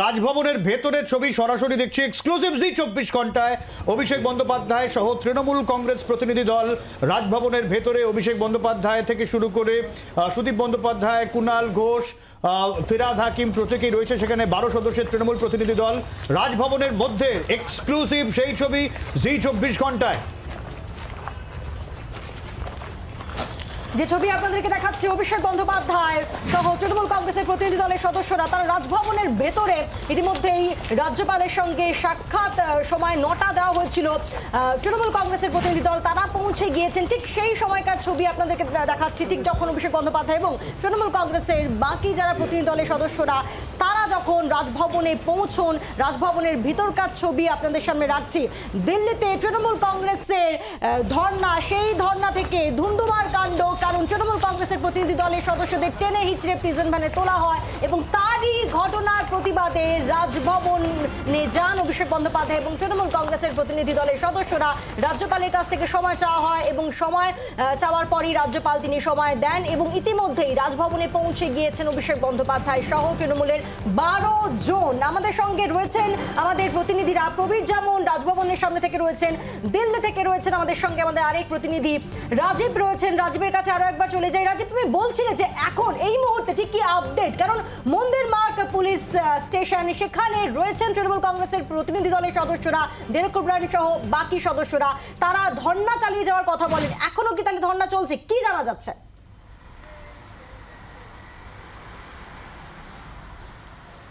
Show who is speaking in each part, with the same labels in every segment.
Speaker 1: রাজভবনের ভেতরের ছবি সরাসরি দেখছি এক্সক্লুসিভ জি 24 ঘন্টায়। অভিষেক বন্দ্যোপাধ্যায় সহ তৃণমূল কংগ্রেস প্রতিনিধি দল রাজভবনের ভেতরে অভিষেক বন্দ্যোপাধ্যায় থেকে শুরু করে সুদীপ বন্দ্যোপাধ্যায়, কুণাল ঘোষ, ফিরহাদ হাকিম প্রত্যেকেই রয়েছে সেখানে। 12 সদস্যের তৃণমূল প্রতিনিধি দল রাজভবনের মধ্যে এক্সক্লুসিভ সেই ছবি জি 24 ঘন্টায়।
Speaker 2: যে ছবি আপনাদেরকে দেখাচ্ছি, অভিষেক বন্দ্যোপাধ্যায় সহ তৃণমূল কংগ্রেসের প্রতিনিধি দলের সদস্যরা তারা রাজভবনের ভেতরে ইতিমধ্যেই রাজ্যপালের সঙ্গে সাক্ষাৎ সময় 9টা দেওয়া হয়েছিল। তৃণমূল কংগ্রেসের প্রতিনিধি দল তারা পৌঁছে গিয়েছেন, ঠিক সেই সময়কার ছবি আপনাদেরকে দেখাচ্ছি। ঠিক যখন অভিষেক বন্দ্যোপাধ্যায় এবং তৃণমূল কংগ্রেসের বাকি যারা প্রতিনিধি দলের সদস্যরা তারা যখন রাজভবনে পৌঁছন, রাজভবনের ভিতরকার ছবি আপনাদের সামনে রাখছি। দিল্লিতে তৃণমূল কংগ্রেসের ধর্ণা, সেই ধর্ণা থেকে ধুন্ধুমার কাণ্ড, কারণ তৃণমূল কংগ্রেসের প্রতিনিধি দলের সদস্যদের টেনে হিচড়ে প্রিজন ভ্যানে তোলা হয় এবং তারই ঘটনার প্রতিবাদে রাজভবনে যান অভিষেক বন্দ্যোপাধ্যায় এবং তৃণমূল কংগ্রেসের প্রতিনিধি দলের সদস্যরা। রাজ্যপালের কাছ থেকে সময় চাওয়া হয় এবং সময় চাওয়ার পরই রাজ্যপাল তিনি সময় দেন এবং ইতিমধ্যেই রাজভবনে পৌঁছে গিয়েছেন অভিষেক বন্দ্যোপাধ্যায় সহ তৃণমূলের 12 জন। আমাদের সঙ্গে রয়েছেন আমাদের প্রতিনিধিরা। প্রবীর যেমন রাজভবনের সামনে থেকে রয়েছেন, দিল্লি থেকে রয়েছেন আমাদের সঙ্গে আমাদের আরেক প্রতিনিধি রাজীব রয়েছেন। রাজীবের কাছে আরো একবার চলে যাই। রাজীব, তুমি বলছিলে যে এখন এই মুহূর্তে ঠিক কি আপডেট? কারণ মন্দির মার্গ পুলিশ স্টেশন, সেখানে রয়েছেন তৃণমূল কংগ্রেসের প্রতিনিধি দলের সদস্যরা, ডেরেক ওব্রায়েন সহ বাকি সদস্যরা। তারা ধর্ণা চালিয়ে যাওয়ার কথা বলেন। এখনো কি তাহলে ধর্ণা চলছে? কি জানা যাচ্ছে?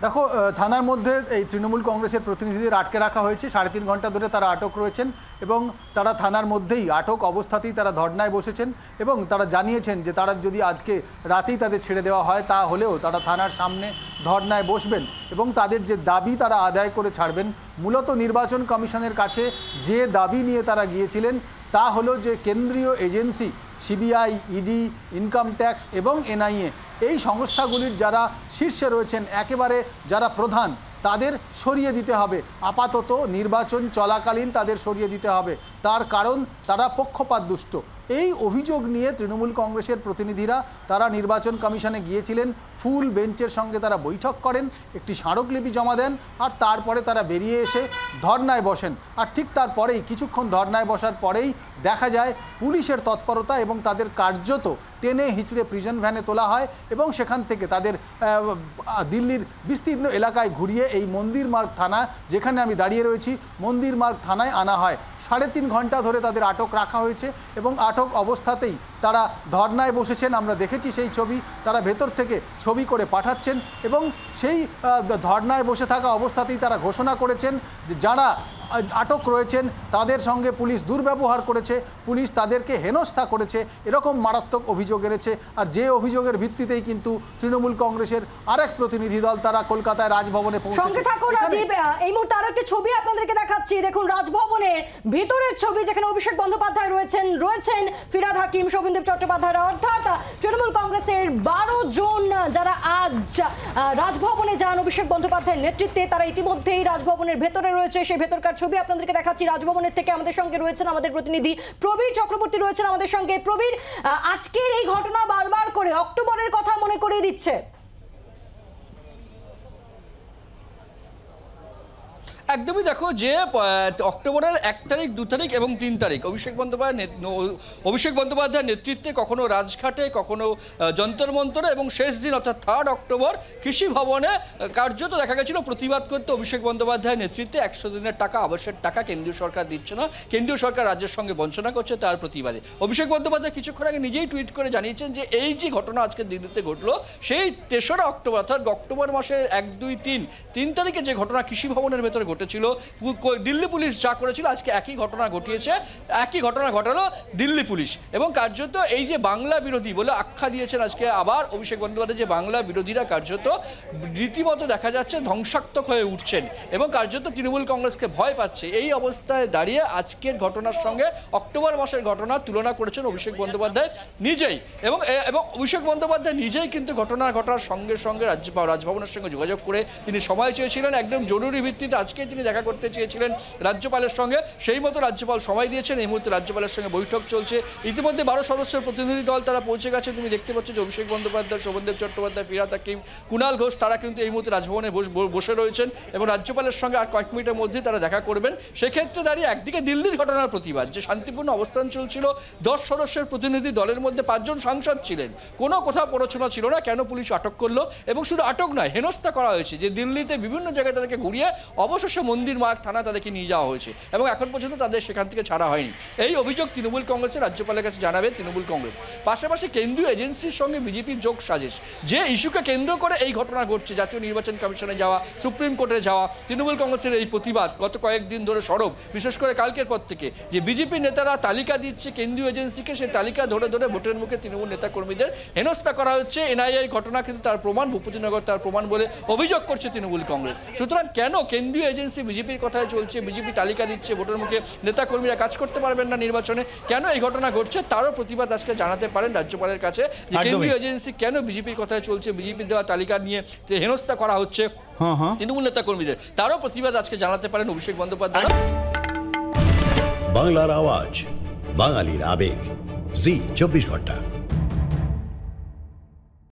Speaker 3: দেখো, থানার মধ্যে এই তৃণমূল কংগ্রেসের প্রতিনিধিদের আটকে রাখা হয়েছে। 3.5 ঘন্টা ধরে তারা আটক রয়েছেন এবং তারা থানার মধ্যেই আটক অবস্থাতেই তারা ধর্নায় বসেছেন এবং তারা জানিয়েছেন যে তারা যদি আজকে রাতেই তাদের ছেড়ে দেওয়া হয় তা হলেও তারা থানার সামনে ধর্নায় বসবেন এবং তাদের যে দাবি তারা আদায় করে ছাড়বেন। মূলত নির্বাচন কমিশনের কাছে যে দাবি নিয়ে তারা গিয়েছিলেন তা হলো যে কেন্দ্রীয় agency CBI, ED, income tax এবং এনআইএ এই সংস্থাগুলির যারা শীর্ষে রয়েছেন, একেবারে যারা প্রধান, তাদের সরিয়ে দিতে হবে। আপাতত নির্বাচন চলাকালীন তাদের সরিয়ে দিতে হবে। তার কারণ তারা পক্ষপাতদুষ্ট। এই অভিযোগ নিয়ে তৃণমূল কংগ্রেসের প্রতিনিধিরা তারা নির্বাচন কমিশনে গিয়েছিলেন। ফুল বেঞ্চের সঙ্গে তারা বৈঠক করেন, একটি স্মারকলিপি জমা দেন আর তারপরে তারা বেরিয়ে এসে ধর্নায় বসেন। আর ঠিক তারপরেই কিছুক্ষণ ধর্নায় বসার পরেই দেখা যায় পুলিশের তৎপরতা এবং তাদের কার্যত টেনে হিচড়ে প্রিজন ভ্যানে তোলা হয় এবং সেখান থেকে তাদের দিল্লির বিস্তীর্ণ এলাকায় ঘুরিয়ে এই মন্দির মার্গ থানা, যেখানে আমি দাঁড়িয়ে রয়েছি, মন্দির মার্গ থানায় আনা হয়। 3.5 ঘন্টা ধরে তাদের আটক রাখা হয়েছে এবং আটক অবস্থাতেই তারা ধর্নায় বসেছেন। আমরা দেখেছি সেই ছবি, তারা ভেতর থেকে ছবি করে পাঠাচ্ছেন এবং সেই ধর্নায় বসে থাকা অবস্থাতেই তারা ঘোষণা করেছেন যে যারা আটক রয়েছেন তাদের সঙ্গে পুলিশ দুর্ব্যবহার করেছে, পুলিশ তাদেরকে হেনস্থা করেছে, এরকম মারাত্মক অভিযোগ এনেছে। আর যে অভিযোগের ভিত্তিতেই কিন্তু তৃণমূল কংগ্রেসের আরেক প্রতিনিধি দল তারা কলকাতায় রাজভবনে পৌঁছেছে।
Speaker 2: এই মুহূর্তে আরো একটি ছবি আপনাদেরকে দেখাচ্ছি। দেখুন রাজভবনের ভিতরের ছবি, যেখানে অভিষেক বন্দ্যোপাধ্যায় রয়েছেন ফিরহাদ হাকিম, শোভনদেব চট্টোপাধ্যায়, অর্থাৎ তৃণমূল কংগ্রেসের 12 জন যারা আজ রাজভবনে যান অভিষেক বন্দ্যোপাধ্যায়ের নেতৃত্বে, তারা ইতিমধ্যেই রাজভবনের ভেতরে রয়েছে। সেই ভেতরকার ছবি আপনাদেরকে দেখাচ্ছি। রাজভবনের থেকে আমাদের সঙ্গে রয়েছেন আমাদের প্রতিনিধি প্রবীর চক্রবর্তী রয়েছেন আমাদের সঙ্গে। প্রবীর, আজকের এই ঘটনা বারবার করে অক্টোবরের কথা মনে করিয়ে দিচ্ছে।
Speaker 4: একদমই, দেখো যে অক্টোবরের 1 তারিখ, 2 তারিখ এবং 3 তারিখ অভিষেক বন্দ্যোপাধ্যায়ের নেতৃত্বে কখনো রাজঘাটে, কখনো যন্তর মন্তরে এবং শেষ দিন অর্থাৎ 3 অক্টোবর কৃষি ভবনে কার্যত দেখা গেছিল প্রতিবাদ করতে অভিষেক বন্দ্যোপাধ্যায়ের নেতৃত্বে 100 দিনের টাকা, আবাসের টাকা কেন্দ্রীয় সরকার দিচ্ছে না, কেন্দ্রীয় সরকার রাজ্যের সঙ্গে বঞ্চনা করছে, তার প্রতিবাদে অভিষেক বন্দ্যোপাধ্যায় কিছুক্ষণ আগে নিজেই টুইট করে জানিয়েছেন যে এই যে ঘটনা আজকে দিল্লিতে ঘটলো, সেই 3রা অক্টোবর অর্থাৎ অক্টোবর মাসের 1, 2, 3 তারিখে যে ঘটনা কৃষি ভবনের ভেতরে ঘটেছিল, দিল্লি পুলিশ যা করেছিল আজকে একই ঘটনা ঘটালো দিল্লি পুলিশ। এবং কার্যত এই যে বাংলা বিরোধী বলে আখ্যা দিয়েছেন আজকে আবার অভিষেক বন্দ্যোপাধ্যায়, যে বাংলা বিরোধীরা কার্যত রীতিমতো দেখা যাচ্ছে ধ্বংসাত্মক হয়ে উঠছেন এবং কার্যত তৃণমূল কংগ্রেসকে ভয় পাচ্ছে। এই অবস্থায় দাঁড়িয়ে আজকের ঘটনার সঙ্গে অক্টোবর মাসের ঘটনার তুলনা করেছেন অভিষেক বন্দ্যোপাধ্যায় নিজেই এবং অভিষেক বন্দ্যোপাধ্যায় নিজেই কিন্তু ঘটনা ঘটার সঙ্গে সঙ্গে রাজভবনের সঙ্গে যোগাযোগ করে তিনি সময় চেয়েছিলেন। একদম জরুরি ভিত্তিতে আজকে তিনি দেখা করতে চেয়েছিলেন রাজ্যপালের সঙ্গে, সেই মতো রাজ্যপাল সময় দিয়েছেন। এই মুহূর্তে রাজ্যপালের সঙ্গে বৈঠক চলছে। ইতিমধ্যে 12 সদস্যের প্রতিনিধি দল তারা পৌঁছে গেছে। তুমি দেখতে পাচ্ছ যে অভিষেক বন্দ্যোপাধ্যায়, শোভনদেব চট্টোপাধ্যায়, ফিরহাদ হাকিম, কুণাল ঘোষ তারা কিন্তু এই মুহূর্তে রাজভবনে বসে রয়েছেন এবং রাজ্যপালের সঙ্গে আর কয়েক মিনিটের মধ্যে তারা দেখা করবেন। সেক্ষেত্রে দাঁড়িয়ে একদিকে দিল্লির ঘটনার প্রতিবাদ, যে শান্তিপূর্ণ অবস্থান চলছিল, 10 সদস্যের প্রতিনিধি দলের মধ্যে 5 জন সাংসদ ছিলেন, কোনো কোথাও প্ররোচনা ছিল না, কেন পুলিশ আটক করলো, এবং শুধু আটক নয়, হেনস্থা করা হয়েছে, যে দিল্লিতে বিভিন্ন জায়গায় তাদেরকে ঘুরিয়ে অবশেষে মন্দির মার্গ থানা তাদেরকে নিয়ে যাওয়া হয়েছে এবং এখন পর্যন্ত তাদের সেখান থেকে ছাড়া হয়নি। এই অভিযোগ তৃণমূল কংগ্রেসের রাজ্যপালের কাছে জানাবে তৃণমূল কংগ্রেস। পাশাপাশি কেন্দ্রীয় এজেন্সির সঙ্গে বিজেপির যোগ সাজেশ, যে ইস্যুকে কেন্দ্র করে এই ঘটনা ঘটছে, জাতীয় নির্বাচন কমিশনে যাওয়া, সুপ্রিম কোর্টে যাওয়া, তৃণমূল কংগ্রেসের এই প্রতিবাদ গত কয়েকদিন ধরে সরব, বিশেষ করে কালকের পর থেকে, যে বিজেপি নেতারা তালিকা দিচ্ছে কেন্দ্রীয় এজেন্সিকে, সেই তালিকা ধরে ধরে ভোটের মুখে তৃণমূল নেতাকর্মীদের হেনস্থা করা হচ্ছে। এনআইএ ঘটনা কিন্তু তার প্রমাণ, ভূপতিনগর তার প্রমাণ বলে অভিযোগ করছে তৃণমূল কংগ্রেস। সুতরাং কেন কেন্দ্রীয় এজেন্সি বিজেপির কথায় চলছে, বিজেপি তালিকা দিচ্ছে, ভোটের মুখে নেতাকর্মীরা কাজ করতে পারবেন না নির্বাচনে, কেন এই ঘটনা ঘটছে, তারও প্রতিবাদ আজকে জানাতে পারেন রাজ্যপালের কাছে, যে কেন্দ্রীয় এজেন্সি কেন বিজেপির কথায় চলছে, বিজেপির দেওয়া তালিকা নিয়ে হেনস্থা করা হচ্ছে তৃণমূল নেতাকর্মীদের, তারও প্রতিবাদ আজকে জানাতে পারেন অভিষেক বন্দ্যোপাধ্যায়।
Speaker 5: বাংলার আওয়াজ, বাঙালির আবেগ, জি 24 ঘন্টা।